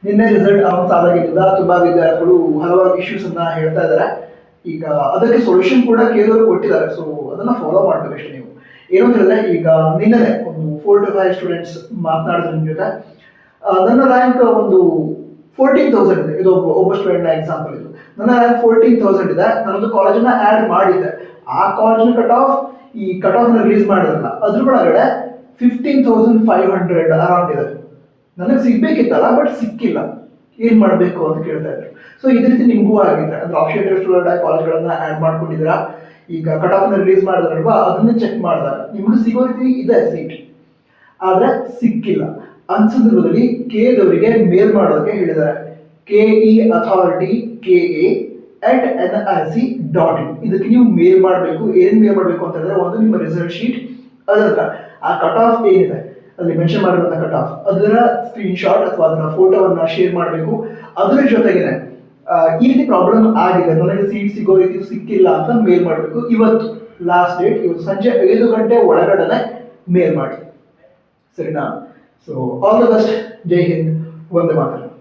ನಿನ್ನೆ result announce ಆದಾಗಿನಿಂದ ತುಂಬಾ ವಿದ್ಯಾರ್ಥಿಗಳು ಹಲವಾರು ಇಶ್ಯೂಸ್ ಅನ್ನ ಹೇಳ್ತಾ ಇದ್ದಾರೆ. ಈಗ ಅದಕ್ಕೆ ಸೊಲ್ಯೂಷನ್ ಕೂಡ ಕೇಂದ್ರವರು ಕೊಟ್ಟಿದ್ದಾರೆ. ಸೊ ಅದನ್ನ ಫಾಲೋ ಮಾಡ್ಬೇಕಷ್ಟೇ ನೀವು. ಏನು ಅಂತ ಹೇಳಿದ್ರೆ, ಈಗ ನಿನ್ನೆ ಒಂದು 4 to 5 ಸ್ಟೂಡೆಂಟ್ಸ್ ಮಾತನಾಡಿದ್ರು ನಿಮ್ಮ ಜೊತೆ. ನನ್ನ ರ್ಯಾಂಕ್ ಒಂದು 14,000 ಇದೆ. ಇದು ಒಬ್ಬ ಸ್ಟೂಡೆಂಟ್ ಎಕ್ಸಾಂಪಲ್. ಇದು ನನ್ನ ರ್ಯಾಂಕ್ 14,000 ಇದೆ. ನಾನೊಂದು ಕಾಲೇಜನ್ನ ಆಡ್ ಮಾಡಿದ್ದೆ. ಆ ಕಾಲೇಜ್ನ ಕಟ್ ಆಫ್ ರಿಲೀಸ್ ಮಾಡಿದ್ರಲ್ಲ, ಅದ್ರೊಳಗಡೆ 15,500 ಅರೌಂಡ್ ಇದೆ. ನನಗೆ ಸಿಗ್ಬೇಕಿತ್ತಲ್ಲ, ಬಟ್ ಸಿಕ್ಕಿಲ್ಲ. ಏನ್ ಮಾಡಬೇಕು ಅಂತ ಕೇಳ್ತಾ ಇದ್ರು. ಸೊ ಇದೇ ರೀತಿ ನಿಮಗೂ ಆಗಿದೆ ಅಂದ್ರೆ ಆಪ್ಷನ್ ಸ್ಟೂಡೆಂಟ್ ಕಾಲೇಜ್ಗಳನ್ನ ಆಡ್ ಮಾಡ್ಕೊಂಡಿದ್ದೀರಾ. ಈಗ ಕಟ್ ಆಫ್ ರಿಲೀಸ್ ಮಾಡಿದ್ರಲ್ವಾ, ಅದನ್ನ ಚೆಕ್ ಮಾಡಿದಾಗ ನಿಮ್ಗೆ ಸಿಗೋ ರೀತಿ ಇದೆ ಸೀಟ್, ಆದ್ರೆ ಸಿಕ್ಕಿಲ್ಲ. ಸಂದರ್ಭದಲ್ಲಿ ಕೆದವರಿಗೆ ಮೇಲ್ ಮಾಡೋದಕ್ಕೆ ಹೇಳಿದ್ದಾರೆ. KE ಅಥಾರಿಟಿ KA@nrc.in ಇದಕ್ಕೆ ನೀವು ಮೇಲ್ ಮಾಡಬೇಕು. ಏನ್ ಮೇಲ್ ಮಾಡಬೇಕು ಅಂತ ಹೇಳಿದ್ರೆ, ಒಂದು ನಿಮ್ಮ ರಿಸಲ್ಟ್ ಶೀಟ್, ಅದರ ಆ ಕಟ್ ಆಫ್ ಏನಿದೆ ಅಲ್ಲಿ ಮೆನ್ಷನ್ ಮಾಡಿರುವಂತಹ ಕಟ್ ಆಫ್, ಅದರ ಸ್ಕ್ರೀನ್ ಶಾಟ್ ಅಥವಾ ಅದರ ಫೋಟೋವನ್ನ ಶೇರ್ ಮಾಡಬೇಕು. ಅದರ ಜೊತೆಗೇನೆ ಈ ರೀತಿ ಪ್ರಾಬ್ಲಮ್ ಆಗಿದೆ, ನನಗೆ ಸೀಟ್ ಸಿಗೋ ರೀತಿ ಸಿಕ್ಕಿಲ್ಲ ಅಂತ ಮೇಲ್ ಮಾಡಬೇಕು. ಇವತ್ತು ಲಾಸ್ಟ್ ಡೇಟ್, ಇವತ್ತು ಸಂಜೆ 5 ಗಂಟೆ ಒಳಗಡೆ ಮೇಲ್ ಮಾಡಿ, ಸರಿನಾ? So all the best. ಜೈ ಹಿಂದ್, ವಂದೇ ಮಾತರಂ.